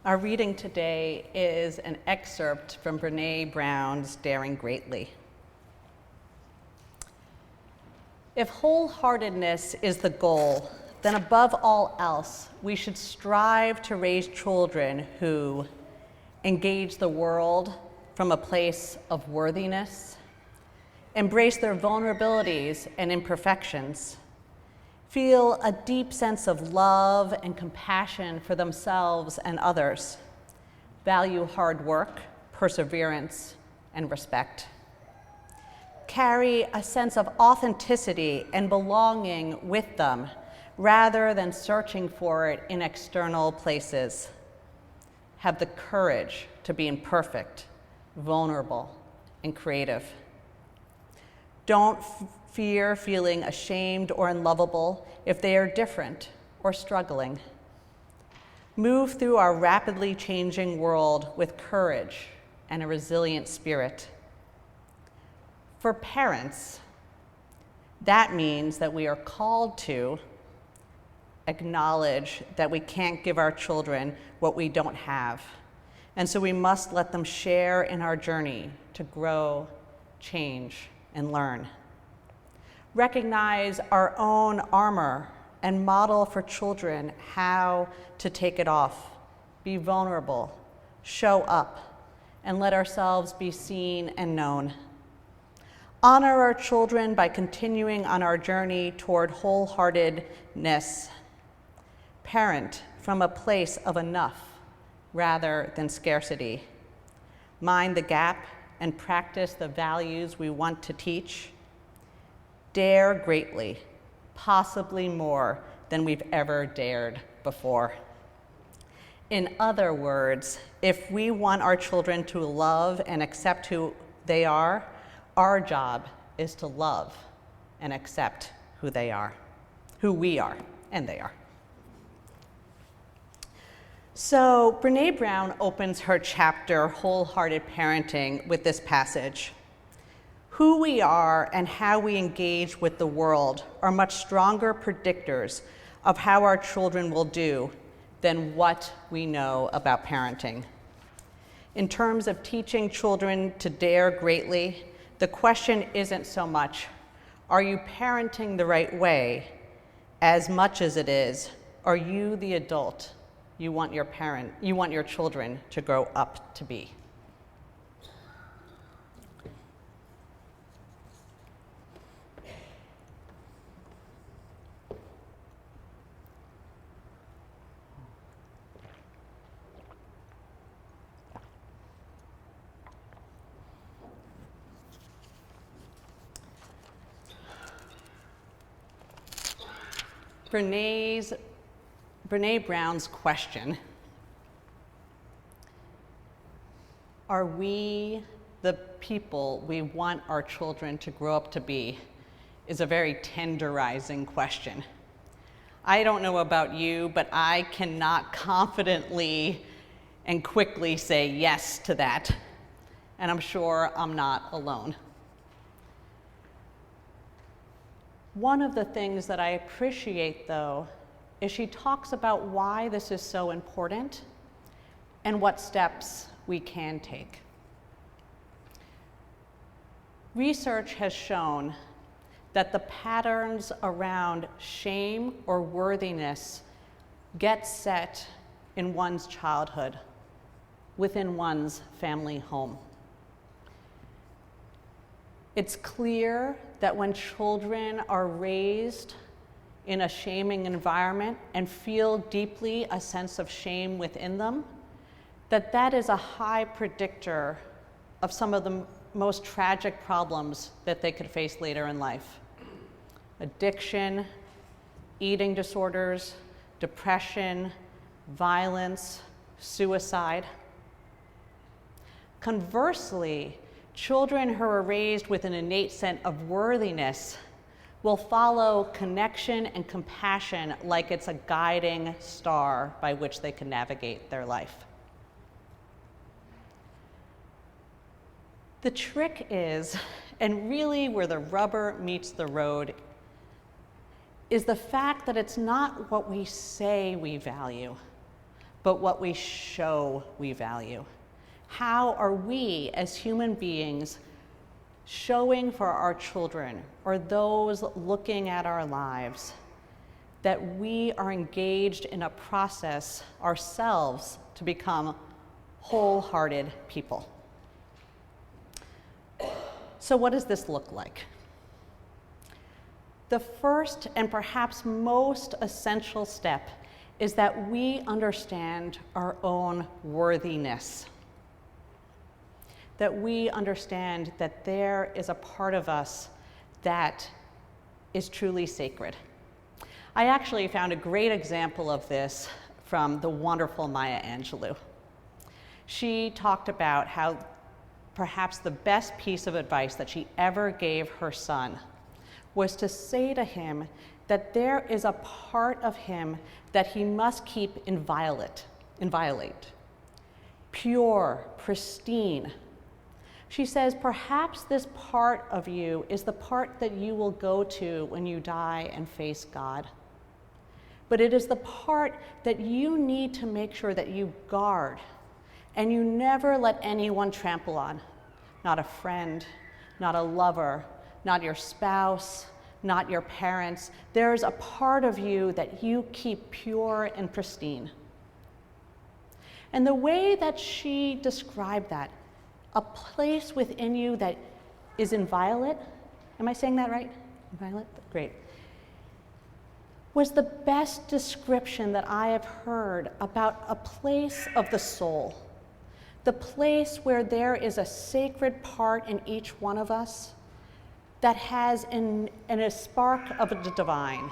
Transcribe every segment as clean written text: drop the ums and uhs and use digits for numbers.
Our reading today is an excerpt from Brené Brown's Daring Greatly. If wholeheartedness is the goal, then above all else, we should strive to raise children who engage the world from a place of worthiness, embrace their vulnerabilities and imperfections, feel a deep sense of love and compassion for themselves and others, value hard work, perseverance, and respect, carry a sense of authenticity and belonging with them rather than searching for it in external places, have the courage to be imperfect, vulnerable, and creative. Don't fear feeling ashamed or unlovable if they are different or struggling. Move through our rapidly changing world with courage and a resilient spirit. For parents, that means that we are called to acknowledge that we can't give our children what we don't have, and so we must let them share in our journey to grow, change, and learn. Recognize our own armor and model for children how to take it off, be vulnerable, show up, and let ourselves be seen and known. Honor our children by continuing on our journey toward wholeheartedness. Parent from a place of enough rather than scarcity. Mind the gap and practice the values we want to teach. Dare greatly, possibly more than we've ever dared before. In other words, if we want our children to love and accept who they are, our job is to love and accept who we are, and they are. So Brené Brown opens her chapter, Wholehearted Parenting, with this passage. Who we are and how we engage with the world are much stronger predictors of how our children will do than what we know about parenting. In terms of teaching children to dare greatly, the question isn't so much, are you parenting the right way, as much as it is, are you the adult you want your children to grow up to be? Brené Brown's question, are we the people we want our children to grow up to be, is a very tenderizing question. I don't know about you, but I cannot confidently and quickly say yes to that, and I'm sure I'm not alone. One of the things that I appreciate, though, is she talks about why this is so important and what steps we can take. Research has shown that the patterns around shame or worthiness get set in one's childhood, within one's family home. It's clear that when children are raised in a shaming environment and feel deeply a sense of shame within them, that is a high predictor of some of the most tragic problems that they could face later in life. Addiction, eating disorders, depression, violence, suicide. Conversely, children who are raised with an innate sense of worthiness will follow connection and compassion like it's a guiding star by which they can navigate their life. The trick is, and really where the rubber meets the road, is the fact that it's not what we say we value, but what we show we value. How are we as human beings showing for our children or those looking at our lives that we are engaged in a process ourselves to become wholehearted people? So what does this look like? The first and perhaps most essential step is that we understand our own worthiness. That we understand that there is a part of us that is truly sacred. I actually found a great example of this from the wonderful Maya Angelou. She talked about how perhaps the best piece of advice that she ever gave her son was to say to him that there is a part of him that he must keep inviolate, pure, pristine. She says, perhaps this part of you is the part that you will go to when you die and face God. But it is the part that you need to make sure that you guard and you never let anyone trample on. Not a friend, not a lover, not your spouse, not your parents. There's a part of you that you keep pure and pristine. And the way that she described that, a place within you that is inviolate, am I saying that right? Inviolate? Great. Was the best description that I have heard about a place of the soul. The place where there is a sacred part in each one of us that has a spark of the divine,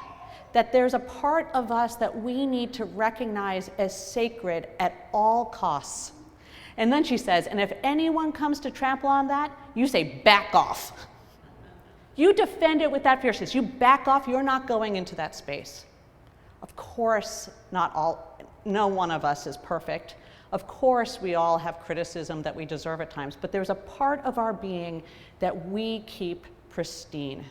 that there's a part of us that we need to recognize as sacred at all costs. And then she says, and if anyone comes to trample on that, you say, back off. You defend it with that fierceness. You back off, you're not going into that space. Of course, no one of us is perfect. Of course, we all have criticism that we deserve at times, but there's a part of our being that we keep pristine.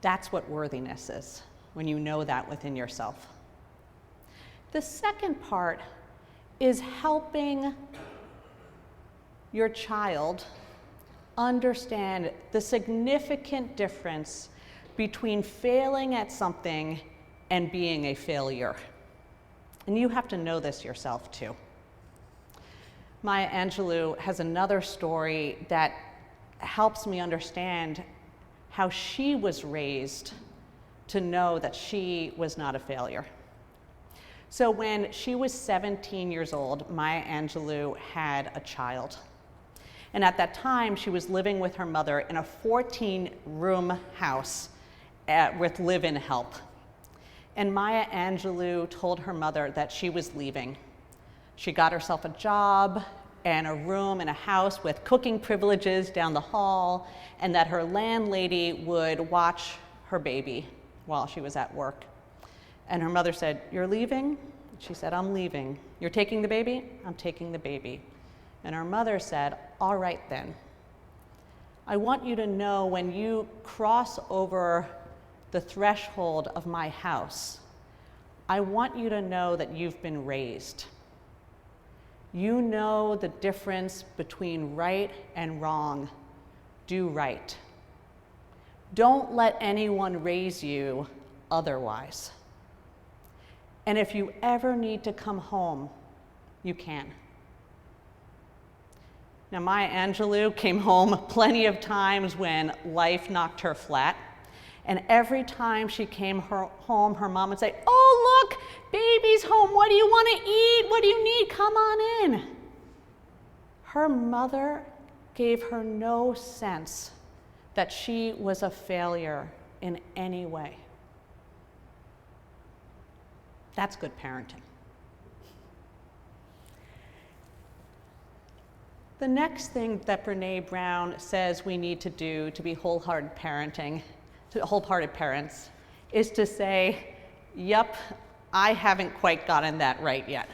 That's what worthiness is, when you know that within yourself. The second part is helping your child understand the significant difference between failing at something and being a failure. And you have to know this yourself too. Maya Angelou has another story that helps me understand how she was raised to know that she was not a failure. So when she was 17 years old, Maya Angelou had a child. And at that time, she was living with her mother in a 14-room house with live-in help. And Maya Angelou told her mother that she was leaving. She got herself a job and a room in a house with cooking privileges down the hall, and that her landlady would watch her baby while she was at work. And her mother said, "You're leaving?" She said, "I'm leaving." "You're taking the baby?" "I'm taking the baby." And her mother said, "All right then. I want you to know when you cross over the threshold of my house, I want you to know that you've been raised. You know the difference between right and wrong. Do right. Don't let anyone raise you otherwise. And if you ever need to come home, you can." Now, Maya Angelou came home plenty of times when life knocked her flat. And every time she came home, her mom would say, "Oh, look, baby's home. What do you want to eat? What do you need? Come on in." Her mother gave her no sense that she was a failure in any way. That's good parenting. The next thing that Brené Brown says we need to do to be wholehearted parents is to say, "Yup, I haven't quite gotten that right yet."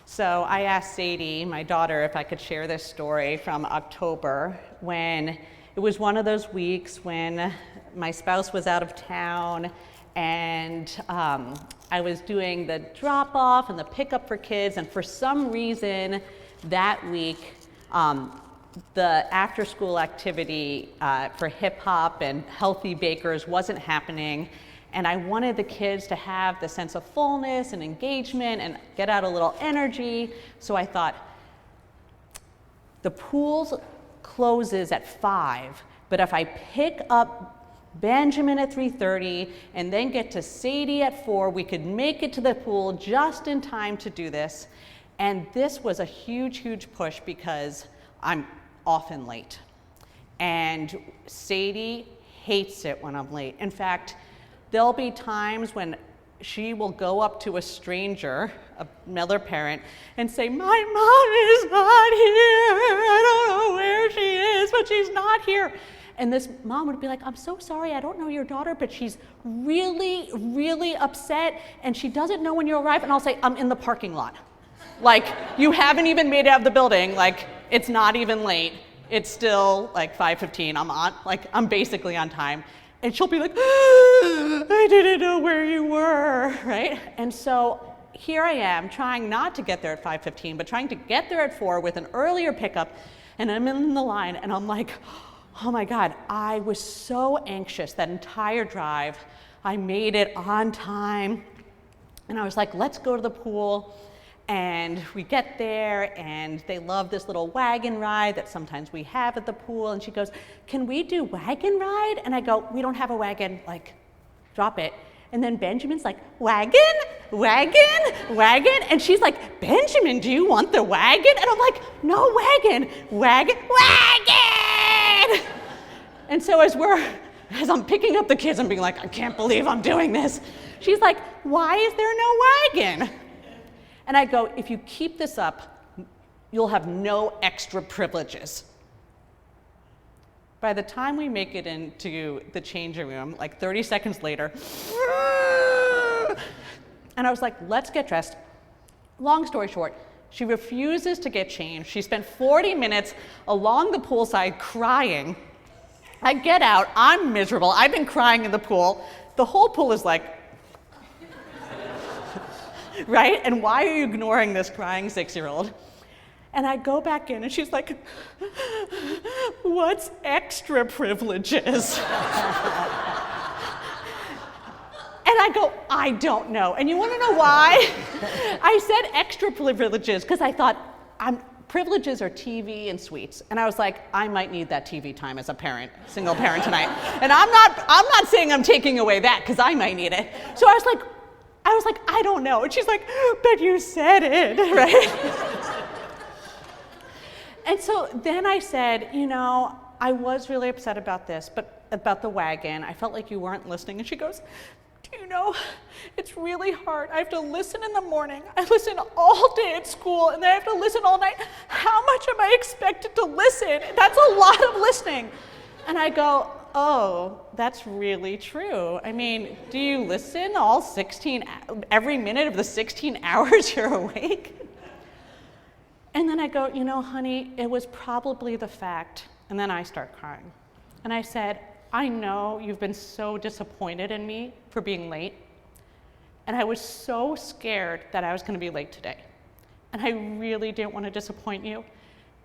So I asked Sadie, my daughter, if I could share this story from October, when it was one of those weeks when my spouse was out of town and I was doing the drop off and the pickup for kids, and for some reason that week, the after school activity for hip hop and healthy bakers wasn't happening. And I wanted the kids to have the sense of fullness and engagement and get out a little energy. So I thought, the pool closes at 5, but if I pick up Benjamin at 3:30 and then get to Sadie at 4, we could make it to the pool just in time to do this. And this was a huge, huge push because I'm often late. And Sadie hates it when I'm late. In fact, there'll be times when she will go up to a stranger, another parent, and say, "My mom is not here. I don't know where she is, but she's not here." And this mom would be like, "I'm so sorry, I don't know your daughter, but she's really, really upset, and she doesn't know when you arrive." And I'll say, "I'm in the parking lot." Like, you haven't even made it out of the building. Like, it's not even late. It's still like 5:15. I'm basically on time. And she'll be like, "I didn't know where you were," right? And so here I am trying not to get there at 5:15, but trying to get there at 4 with an earlier pickup, and I'm in the line, and I'm like, oh my God, I was so anxious that entire drive. I made it on time, and I was like, let's go to the pool. And we get there, and they love this little wagon ride that sometimes we have at the pool. And she goes, "Can we do wagon ride?" And I go, "We don't have a wagon, like, drop it." And then Benjamin's like, "Wagon, wagon, wagon." And she's like, "Benjamin, do you want the wagon?" And I'm like, "No wagon, wagon, wagon." And so as I'm picking up the kids, I'm being like, "I can't believe I'm doing this." She's like, "Why is there no wagon?" And I go, "If you keep this up, you'll have no extra privileges." By the time we make it into the changing room, like 30 seconds later, and I was like, let's get dressed. Long story short, she refuses to get changed. She spent 40 minutes along the poolside crying. I get out, I'm miserable. I've been crying in the pool. The whole pool is like, right? And why are you ignoring this crying 6-year-old? And I go back in, and she's like, "What's extra privileges?" And I go, "I don't know." And you want to know why? I said extra privileges because I thought privileges are TV and sweets. And I was like, I might need that TV time as a parent, single parent tonight. And I'm not saying I'm taking away that because I might need it. So I was like, "I don't know." And she's like, "But you said it," right? And so then I said, I was really upset about this, but about the wagon. I felt like you weren't listening. And she goes, "Do you know, it's really hard. I have to listen in the morning. I listen all day at school, and then I have to listen all night. How much am I expected to listen? That's a lot of listening." And I go, "Oh, that's really true. I mean, do you listen every minute of the 16 hours you're awake?" And then I go, "Honey, it was probably the fact." And then I start crying. And I said, "I know you've been so disappointed in me for being late. And I was so scared that I was going to be late today. And I really didn't want to disappoint you.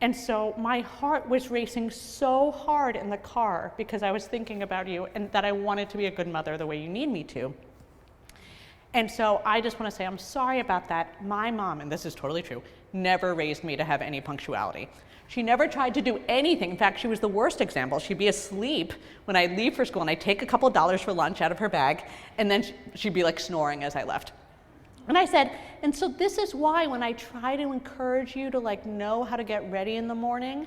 And so my heart was racing so hard in the car because I was thinking about you and that I wanted to be a good mother the way you need me to. And so I just want to say I'm sorry about that. My mom, and this is totally true, never raised me to have any punctuality. She never tried to do anything. In fact, she was the worst example. She'd be asleep when I'd leave for school, and I'd take a couple dollars for lunch out of her bag, and then she'd be like snoring as I left. And I said, and so this is why when I try to encourage you to know how to get ready in the morning,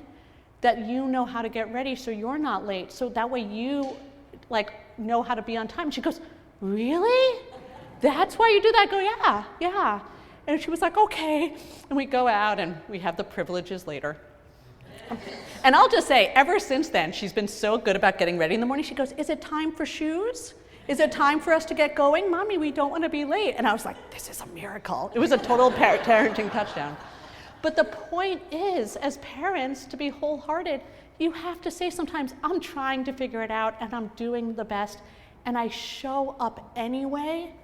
that you know how to get ready so you're not late, so that way you know how to be on time. She goes, "Really? That's why you do that?" I go, yeah. And she was like, "Okay." And we go out and we have the privileges later. And I'll just say, ever since then, she's been so good about getting ready in the morning. She goes, "Is it time for shoes? Is it time for us to get going? Mommy, we don't want to be late." And I was like, this is a miracle. It was a total parenting touchdown. But the point is, as parents, to be wholehearted, you have to say sometimes, I'm trying to figure it out and I'm doing the best. And I show up anyway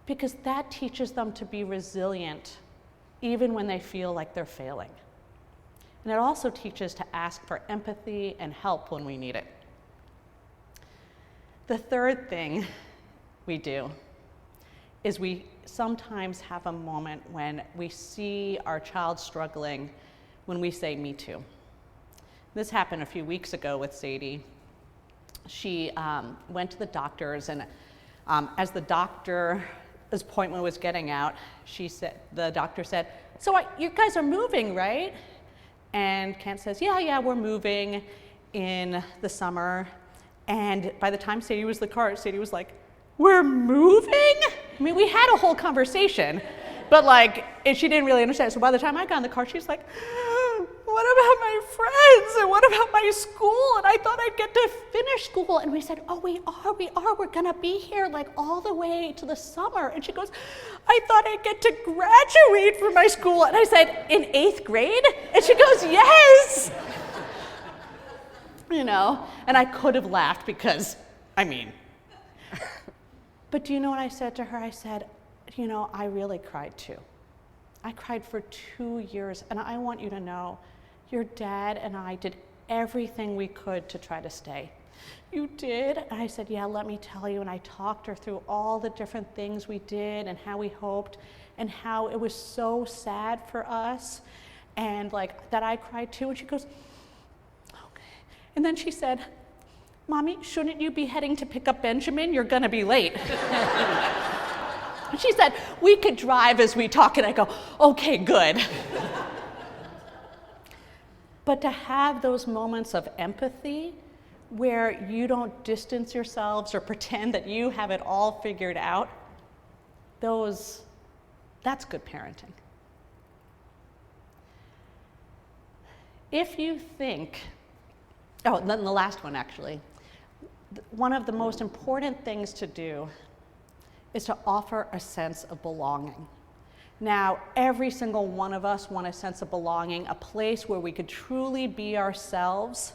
because that teaches them to be resilient even when they feel like they're failing. And it also teaches to ask for empathy and help when we need it. The third thing we do is we sometimes have a moment when we see our child struggling when we say, "Me too." This happened a few weeks ago with Sadie. She went to the doctor's, and as the doctor's appointment was getting out, the doctor said, "So you guys are moving, right?" And Kent says, yeah, we're moving in the summer. And by the time Sadie was in the car, Sadie was like, "We're moving?" I mean, we had a whole conversation, but and she didn't really understand. So by the time I got in the car, she's like, "What about my friends? And what about my school? And I thought I'd get to finish school." And we said, "Oh, we are. We're gonna be here all the way to the summer." And she goes, "I thought I'd get to graduate from my school." And I said, "In 8th grade?" And she goes, "Yes." And I could have laughed because, but do you know what I said to her? I said, "I really cried too. I cried for 2 years, and I want you to know your dad and I did everything we could to try to stay." "You did?" And I said, "Yeah, let me tell you." And I talked her through all the different things we did and how we hoped and how it was so sad for us and that I cried too. And she goes, "Okay." And then she said, "Mommy, shouldn't you be heading to pick up Benjamin? You're gonna be late." She said, "We could drive as we talk." And I go, "Okay, good." But to have those moments of empathy where you don't distance yourselves or pretend that you have it all figured out, that's good parenting. If you think, and then the last one actually, one of the most important things to do is to offer a sense of belonging. Now, every single one of us want a sense of belonging, a place where we could truly be ourselves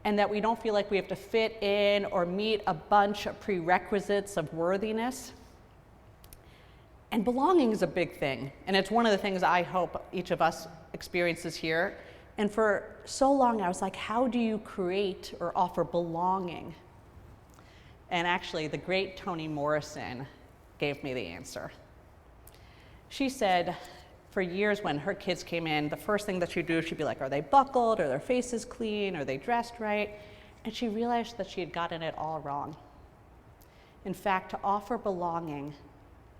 and that we don't feel like we have to fit in or meet a bunch of prerequisites of worthiness. And belonging is a big thing, and it's one of the things I hope each of us experiences here. And for so long, I was like, how do you create or offer belonging? And actually, the great Toni Morrison gave me the answer. She said, for years when her kids came in, the first thing that she'd do, she'd be like, are they buckled? Are their faces clean? Are they dressed right? And she realized that she had gotten it all wrong. In fact, to offer belonging,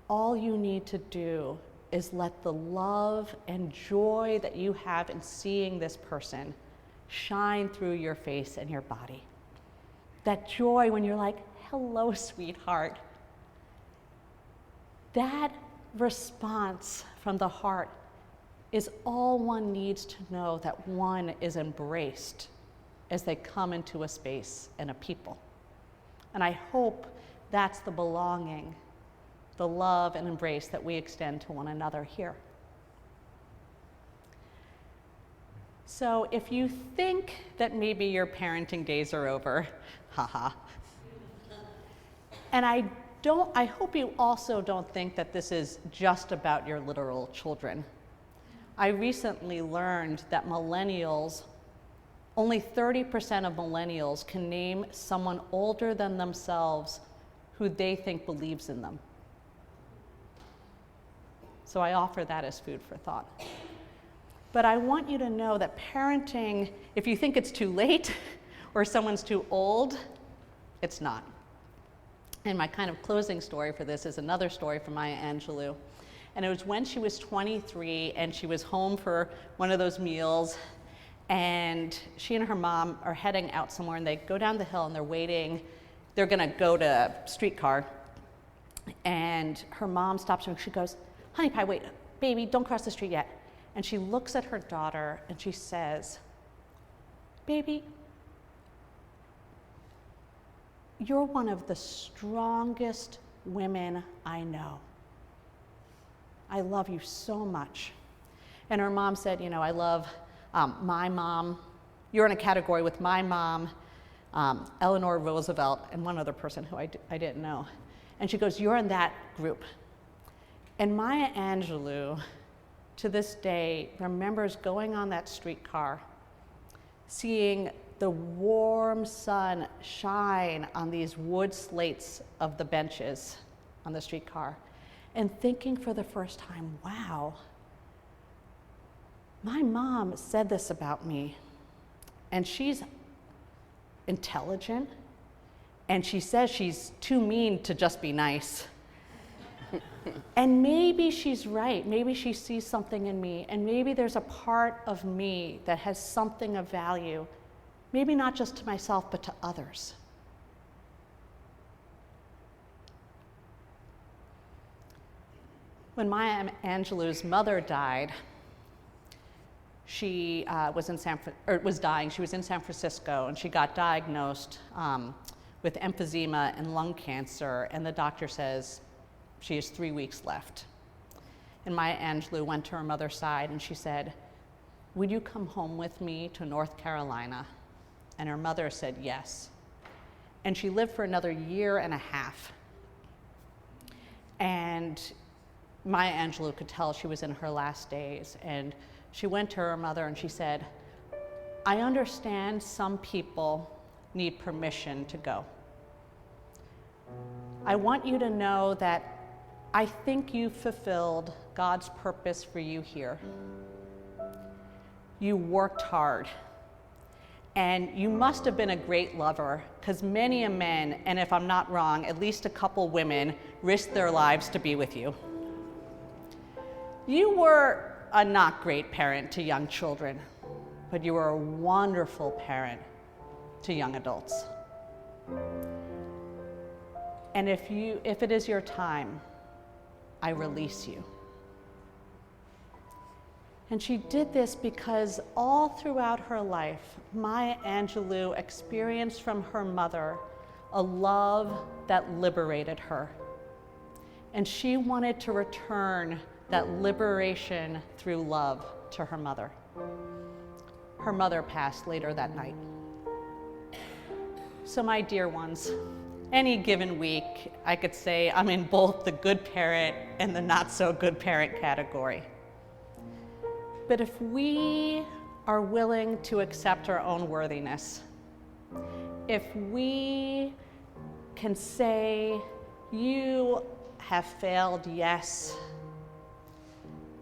all you need to do is let the love and joy that you have in seeing this person shine through your face and your body. That joy when you're like, "Hello, sweetheart." That response from the heart is all one needs to know that one is embraced as they come into a space and a people. And I hope that's the belonging, the love and embrace that we extend to one another here. So if you think that maybe your parenting days are over, haha. And I hope you also don't think that this is just about your literal children. I recently learned that only 30% of millennials can name someone older than themselves who they think believes in them. So I offer that as food for thought. But I want you to know that parenting, if you think it's too late or someone's too old, it's not. And my kind of closing story for this is another story from Maya Angelou. And it was when she was 23 and she was home for one of those meals, and she and her mom are heading out somewhere, and they go down the hill and they're waiting. They're gonna go to a streetcar, and her mom stops her and she goes, "Honey pie, wait, baby, don't cross the street yet." And she looks at her daughter and she says, "Baby, you're one of the strongest women I know. I love you so much." And her mom said, "I love my mom. You're in a category with my mom. Eleanor Roosevelt, and one other person who I didn't know. And she goes, "You're in that group." And Maya Angelou, to this day, remembers going on that streetcar, seeing the warm sun shine on these wood slates of the benches on the streetcar, and thinking for the first time, wow, my mom said this about me, and she's intelligent, and she says she's too mean to just be nice. And maybe she's right. Maybe she sees something in me, and maybe there's a part of me that has something of value, maybe not just to myself, but to others. When Maya Angelou's mother died, she was dying. She was in San Francisco, and she got diagnosed with emphysema and lung cancer, and the doctor says she has 3 weeks left. And Maya Angelou went to her mother's side, and she said, "Would you come home with me to North Carolina?" And her mother said yes. And she lived for another 1.5 years. And Maya Angelou could tell she was in her last days, and she went to her mother and she said, "I understand some people need permission to go. I want you to know that I think you fulfilled God's purpose for you here. You worked hard, and you must have been a great lover, because many a men, and if I'm not wrong, at least a couple women, risked their lives to be with you. You were a not great parent to young children, but you were a wonderful parent to young adults. And if it is your time, I release you." And she did this because all throughout her life, Maya Angelou experienced from her mother a love that liberated her. And she wanted to return that liberation through love to her mother. Her mother passed later that night. So my dear ones, any given week, I could say I'm in both the good parent and the not so good parent category. But if we are willing to accept our own worthiness, if we can say, "You have failed, yes.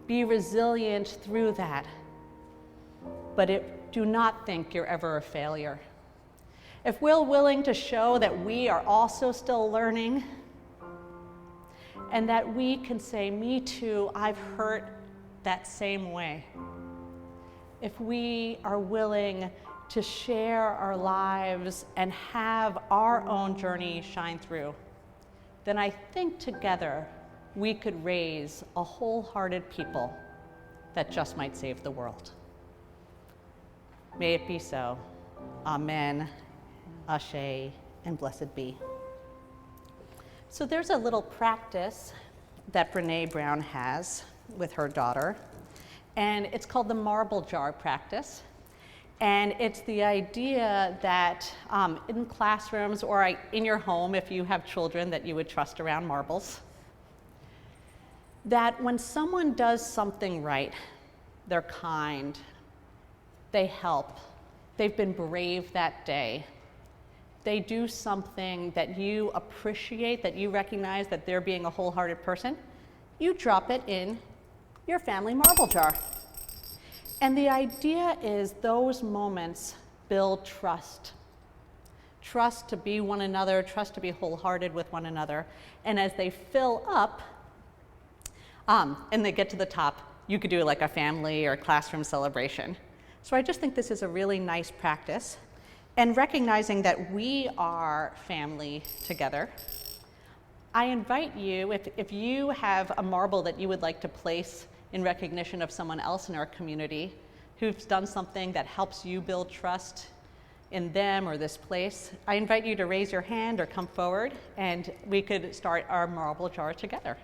Be resilient through that, but do not think you're ever a failure." If we're willing to show that we are also still learning, and that we can say, "Me too, I've hurt that same way." If we are willing to share our lives and have our own journey shine through, then I think together we could raise a wholehearted people that just might save the world. May it be so. Amen. Ashe, and blessed be. So there's a little practice that Brene Brown has with her daughter, and it's called the marble jar practice. And it's the idea that in classrooms or in your home, if you have children that you would trust around marbles, that when someone does something right, they're kind, they help, they've been brave that day, they do something that you appreciate, that you recognize that they're being a wholehearted person, you drop it in your family marble jar. And the idea is those moments build trust. Trust to be one another, trust to be wholehearted with one another. And as they fill up, and they get to the top, you could do like a family or classroom celebration. So I just think this is a really nice practice. And recognizing that we are family together, I invite you, if you have a marble that you would like to place in recognition of someone else in our community who's done something that helps you build trust in them or this place, I invite you to raise your hand or come forward, and we could start our marble jar together.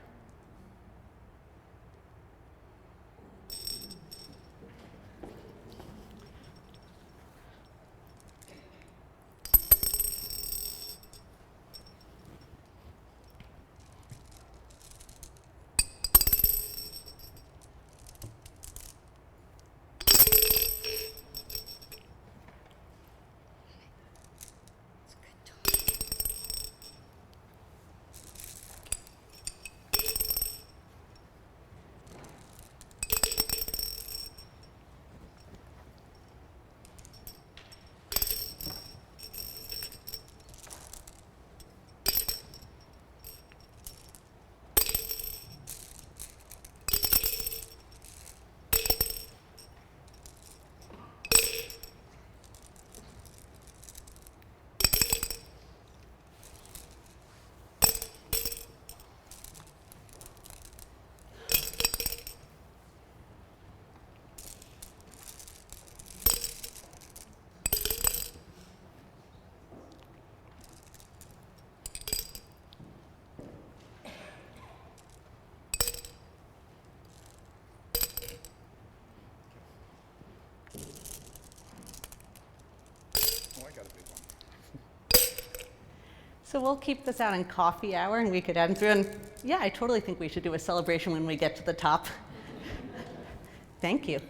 So we'll keep this out in coffee hour and we could add them through. And yeah, I totally think we should do a celebration when we get to the top. Thank you.